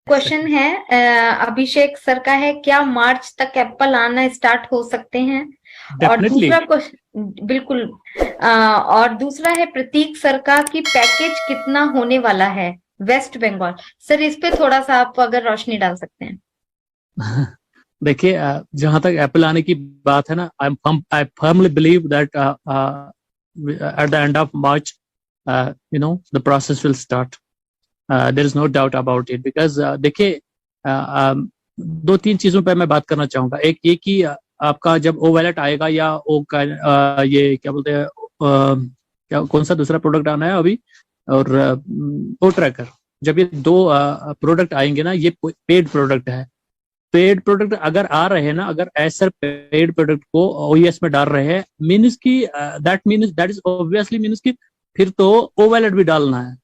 Question है अभिषेक sir का है, क्या मार्च तक एप्पल आना स्टार्ट हो सकते हैं? और डेफिनेटली। दूसरा क्वेश्चन, बिल्कुल। और दूसरा है प्रतीक सर का कि पैकेज कितना होने वाला है वेस्ट बंगाल। सर इस पे थोड़ा सा आप अगर रोशनी डाल सकते हैं। देखिए, जहां तक एप्पल आने की बात है ना, I firmly believe that at the end of March, the process will start. There is no doubt about it, because देखिए, दो तीन चीजों पर मैं बात करना चाहूंगा। एक ये कि आपका जब ओ वैलेट आएगा, या ओ का ये क्या बोलते हैं, क्या कौन सा दूसरा प्रोडक्ट आना है अभी, और ओ ट्रैकर, जब ये दो प्रोडक्ट आएंगे ना, ये पेड प्रोडक्ट है। पेड प्रोडक्ट अगर आ रहे हैं ना, अगर ऐसा पेड प्रोडक्ट को ओईएस में डाल रहे हैं, मीन्स की दैट इज ऑब्वियसली मीन्स की फिर तो ओ वैलेट भी डालना है।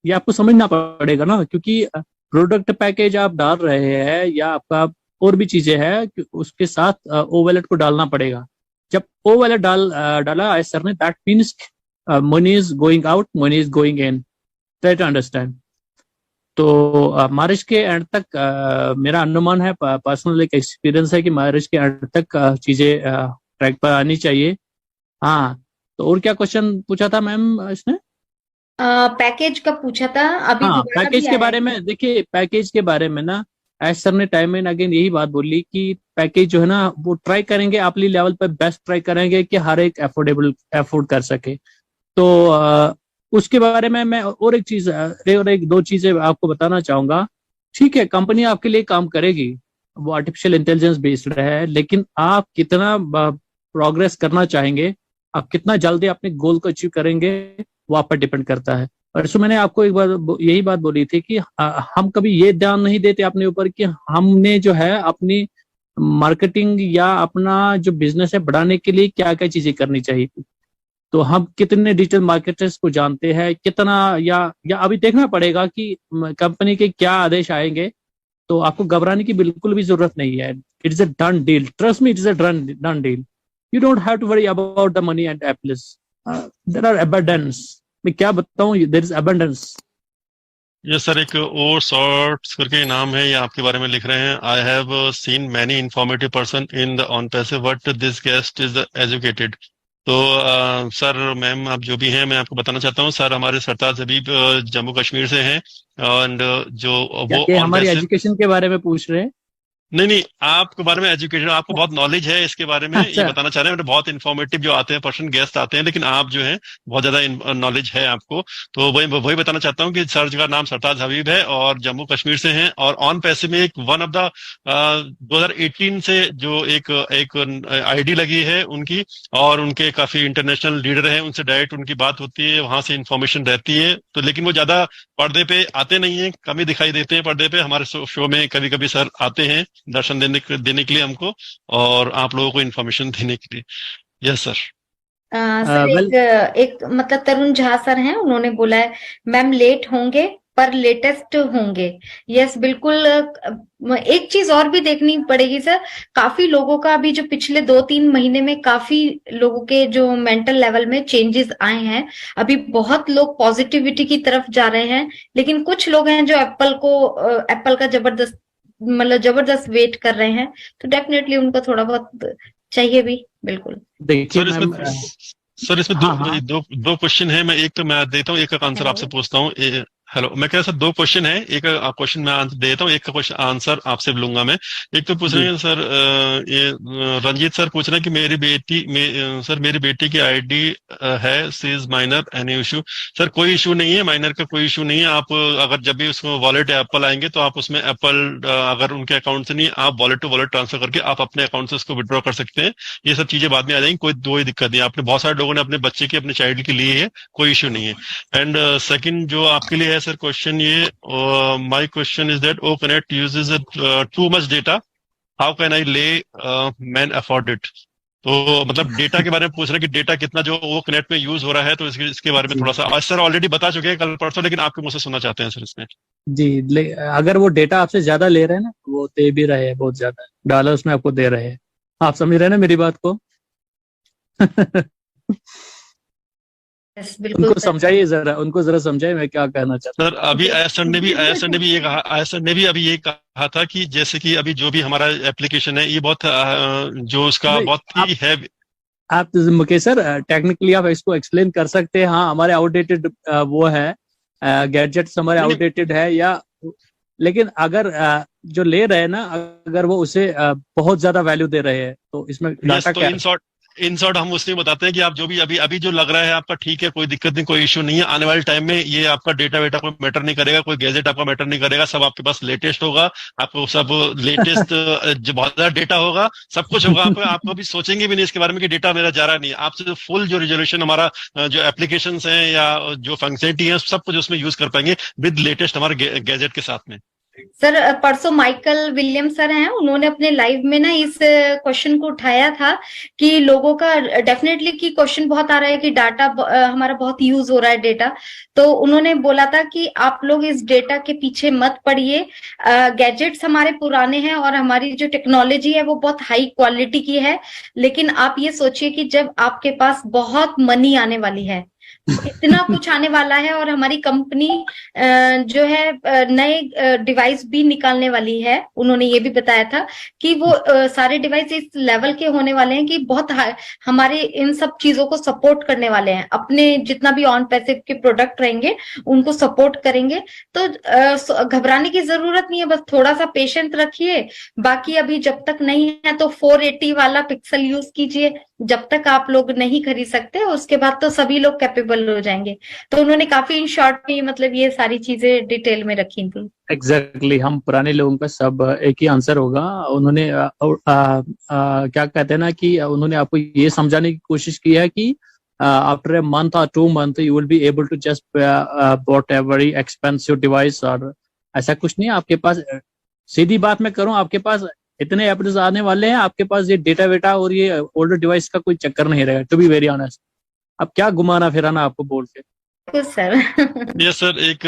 ये आपको समझना पड़ेगा ना, क्योंकि प्रोडक्ट पैकेज आप डाल रहे हैं, या आपका और भी चीजें हैं कि उसके साथ ओ वैलेट को डालना पड़ेगा। जब ओ वैलेट डाला है सर ने, that means money is going out, money is going in. That understand. तो मार्च के एंड तक मेरा अनुमान है, पर्सनल एक एक्सपीरियंस है कि मार्च के एंड तक चीजें ट्रैक पर आनी चाहिए। हाँ। तो और क्या क्वेश्चन पूछा था मैम इसने? पैकेज का पूछा था, अभी हाँ, दोबारा भी पैकेज के आया बारे है। में देखिए, पैकेज के बारे में ना, एज सर ने टाइम एंड अगेन यही बात बोली कि पैकेज जो है ना, वो ट्राई करेंगे अपनी लेवल पे, बेस्ट ट्राई करेंगे कि हर एक अफोर्डेबल अफोर्ड कर सके। तो उसके बारे में मैं और एक चीज, और एक दो चीजें आपको बताना चाहूंगा। ठीक है, कंपनी आपके लिए काम करेगी, वो आर्टिफिशियल इंटेलिजेंस बेस्ड है, लेकिन आप कितना प्रोग्रेस करना चाहेंगे, आप कितना जल्दी अपने गोल को अचीव करेंगे, वो आप पर डिपेंड करता है। और इसमें मैंने आपको एक बार यही बात बोली थी कि हम कभी ये ध्यान नहीं देते अपने ऊपर कि हमने जो है अपनी मार्केटिंग या अपना जो बिजनेस है बढ़ाने के लिए क्या क्या चीजें करनी चाहिए। तो हम कितने डिजिटल मार्केटर्स को जानते हैं, कितना, या अभी देखना पड़ेगा कि कंपनी के क्या आदेश आएंगे। तो आपको घबराने की बिल्कुल भी जरूरत नहीं है। It is a done deal, trust me, it is a done deal. You don't have to worry about the money and apples. There are abundance. मैं क्या बताऊं, देयर इज अबंडेंस। ये सर एक और शॉर्ट्स करके नाम है, ये आपके बारे में लिख रहे हैं। I have seen many informative person in the on passive but this guest is educated. तो सर मैम आप जो भी हैं, मैं आपको बताना चाहता हूँ सर, हमारे सरताज हबीब जम्मू कश्मीर से हैं। एंड जो क्या वो ये ऑन हमारी पैसिव, एजुकेशन के बारे में पूछ रहे हैं? नहीं नहीं, आपके बारे में एजुकेशन, आपको बहुत नॉलेज है इसके बारे में, ये अच्छा। बताना चाह रहे हैं। मतलब बहुत इन्फॉर्मेटिव जो आते हैं पर्सन, गेस्ट आते हैं, लेकिन आप जो है बहुत ज्यादा नॉलेज है आपको। तो वही वही बताना चाहता हूँ कि सर का नाम सरताज हबीब है और जम्मू कश्मीर से हैं, और ऑन पैसे में एक वन ऑफ द 2018 से जो एक एक आईडी लगी है उनकी, और उनके काफी इंटरनेशनल लीडर हैं, उनसे डायरेक्ट उनकी बात होती है, वहां से इंफॉर्मेशन रहती है। तो लेकिन वो ज्यादा पर्दे पे आते नहीं है, कम ही दिखाई देते हैं पर्दे पे। हमारे शो में कभी कभी सर आते हैं दर्शन देने के लिए हमको, और आप लोगों को इन्फॉर्मेशन देने के लिए। Yes sir. सर वेल, एक मतलब तरुण झा सर हैं, उन्होंने बोला है मैम लेट होंगे पर लेटेस्ट होंगे। यस बिल्कुल। एक चीज और भी देखनी पड़ेगी सर, काफी लोगों का अभी जो पिछले 2-3 महीने में काफी लोगों के जो मेंटल लेवल में चेंजेस आए हैं। अभी बहुत लोग पॉजिटिविटी की तरफ जा रहे हैं, लेकिन कुछ लोग हैं जो एप्पल का जबरदस्त मतलब जबरदस्त वेट कर रहे हैं। तो डेफिनेटली उनको थोड़ा बहुत चाहिए भी, बिल्कुल। देखिए सर इसमें मैम। सर इसमें दो हाँ हाँ। दो दो क्वेश्चन है, मैं एक तो मैं देता हूँ, एक का आंसर हेलो। आपसे पूछता हूँ। हेलो, मैं कह रहा सर दो क्वेश्चन है, एक क्वेश्चन मैं आंसर देता हूँ, एक का क्वेश्चन आंसर आपसे लूंगा मैं। एक तो पूछ रहे जी। हैं सर, रंजीत सर पूछ रहे हैं कि सर मेरी बेटी की आईडी है, she is minor, any issue? Sir कोई इशू नहीं है, माइनर का कोई इशू नहीं है। आप अगर जब भी उसको वॉलेट या एप्पल आएंगे तो आप उसमें एप्पल, अगर उनके अकाउंट से नहीं, आप वॉलेट टू वॉलेट ट्रांसफर करके आप अपने अकाउंट से उसको विड्रॉ कर सकते हैं। ये सब चीजें बाद में आ जाएंगी, कोई दिक्कत नहीं है। आपने बहुत सारे लोगों ने अपने बच्चे की, अपने चाइल्ड की ली है, कोई इश्यू नहीं है। एंड सेकंड जो आपके लिए है सर क्वेश्चन, ये my question is that O connect uses too much data, how can I layman afford it? तो मतलब डेटा के बारे में पूछ रहे हैं कि डेटा कितना जो वो कनेक्ट में यूज हो रहा है, तो इसके बारे में जी। थोड़ा सा आज सर ऑलरेडी बता चुके हैं कल परसों, लेकिन आपके मुझसे सुनना चाहते हैं सर इसमें। जी, अगर वो डेटा आपसे ज्यादा ले रहे हैं ना, वो दे भी रहे हैं, बहुत ज्यादा डॉलर्स में आपको दे रहे हैं। आप समझ रहे हैं ना मेरी बात को? यस बिल्कुल उनको सर। समझाइए जरा, उनको जरा समझाइए मैं क्या कहना चाहता सर अभी आयसर ने भी ये कहा, आयसर ने भी अभी ये कहा था कि जैसे कि अभी जो भी हमारा एप्लीकेशन है ये बहुत जो उसका हूँ। बहुत ही है। आप मुकेश सर, टेक्निकली आप इसको एक्सप्लेन कर सकते हैं? हाँ, हमारे आउटडेटेड वो है, गैजेट्स हमारे नहीं, आउटडेटेड है या, लेकिन अगर जो ले रहे हैं ना, अगर वो उसे बहुत ज्यादा वैल्यू दे रहे हैं तो इसमें यस, डाटा तो क्या इन शॉर्ट हम उसमें बताते हैं कि आप जो भी अभी अभी जो लग रहा है आपका ठीक है, कोई दिक्कत नहीं, कोई इशू नहीं है। आने वाले टाइम में ये आपका डेटा वेटा कोई मैटर नहीं करेगा, कोई गैजेट आपका मैटर नहीं करेगा, सब आपके पास लेटेस्ट होगा। आपको सब लेटेस्ट जो बहुत ज्यादा डेटा होगा, सब कुछ होगा। आप कभी सोचेंगे भी नहीं इसके बारे में कि डेटा मेरा जा रहा नहीं है। आपसे जो फुल जो रिजोल्यूशन हमारा जो एप्लीकेशन है या जो फंक्शनलिटी है सब कुछ उसमें यूज कर पाएंगे विद लेटेस्ट हमारे गैजेट के साथ में। सर परसों माइकल विलियम सर हैं, उन्होंने अपने लाइव में ना इस क्वेश्चन को उठाया था कि लोगों का डेफिनेटली कि क्वेश्चन बहुत आ रहा है कि डाटा हमारा बहुत यूज हो रहा है डेटा। तो उन्होंने बोला था कि आप लोग इस डेटा के पीछे मत पड़िए। गैजेट्स हमारे पुराने हैं और हमारी जो टेक्नोलॉजी है वो बहुत हाई क्वालिटी की है, लेकिन आप ये सोचिए कि जब आपके पास बहुत मनी आने वाली है, इतना कुछ आने वाला है और हमारी कंपनी जो है नए डिवाइस भी निकालने वाली है। उन्होंने ये भी बताया था कि वो सारे डिवाइस इस लेवल के होने वाले हैं कि बहुत हमारे इन सब चीजों को सपोर्ट करने वाले हैं। अपने जितना भी ऑन पैसिव के प्रोडक्ट रहेंगे उनको सपोर्ट करेंगे। तो घबराने की जरूरत नहीं है, बस थोड़ा सा पेशेंस रखिए। बाकी अभी जब तक नहीं है तो 480 वाला पिक्सल यूज कीजिए, जब तक आप लोग नहीं खरीद सकते उसके बाद तो सभी लोग कैपेबल हो जाएंगे। तो उन्होंने काफी इन शॉर्ट में मतलब ये सारी चीजें डिटेल में रखी थी। एग्जैक्टली हम पुराने लोगों का सब एक ही आंसर होगा। उन्होंने क्या कहते हैं ना कि उन्होंने आपको ये समझाने की कोशिश की है कि आफ्टर ए मंथ और 2 month you will be able to just bought a very expensive device, और ऐसा कुछ नहीं है आपके पास। सीधी बात मैं करूं, आपके पास इतने एप्स आने वाले हैं, आपके पास ये डेटा वेटा और ये ओल्डर डिवाइस का कोई चक्कर नहीं रहेगा, टू बी वेरी ऑनेस्ट। अब क्या घुमाना फिराना आपको बोल के। कुछ सर ये सर एक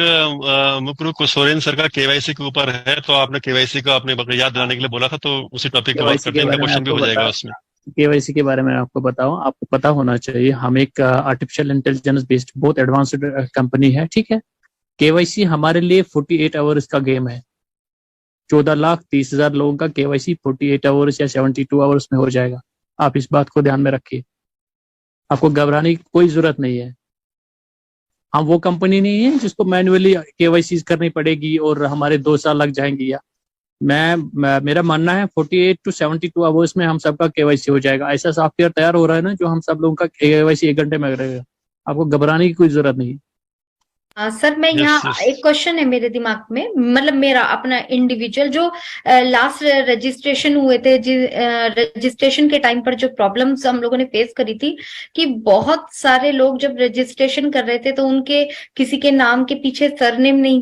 मुकरू सोरेन सर का केवाईसी के ऊपर है, तो आपने केवाईसी को आपने याद दिलाने के लिए बोला था, तो उसी टॉपिक पे बात करते हैं। इनका क्वेश्चन भी हो जाएगा उसमें। केवाईसी के बारे में आपको बताऊं, आपको पता होना चाहिए हम एक आर्टिफिशियल इंटेलिजेंस बेस्ड बहुत एडवांस्ड कंपनी है, ठीक है। केवाईसी हमारे लिए 48 आवर्स का गेम है। 14,30,000 लोगों का केवाईसी 48 आवर्स या 72 आवर्स में हो जाएगा। आप इस बात को ध्यान में रखिए, आपको घबराने की कोई जरूरत नहीं है। हम वो कंपनी नहीं है जिसको मैन्युअली केवाईसी करनी पड़ेगी और हमारे 2 साल लग जाएंगे। या मेरा मानना है 48 to 72 आवर्स में हम सबका केवाईसी हो जाएगा। ऐसा सॉफ्टवेयर तैयार हो रहा है ना जो हम सब लोगों का केवाईसी 1 घंटे में करेगा। आपको घबराने की कोई जरूरत नहीं है। सर मैं यहाँ यस एक क्वेश्चन है मेरे दिमाग में, मतलब मेरा अपना इंडिविजुअल जो लास्ट रजिस्ट्रेशन हुए थे, रजिस्ट्रेशन के टाइम पर जो प्रॉब्लम्स हम लोगों ने फेस करी थी कि बहुत सारे लोग जब रजिस्ट्रेशन कर रहे थे तो उनके किसी के नाम के पीछे सरनेम नहीं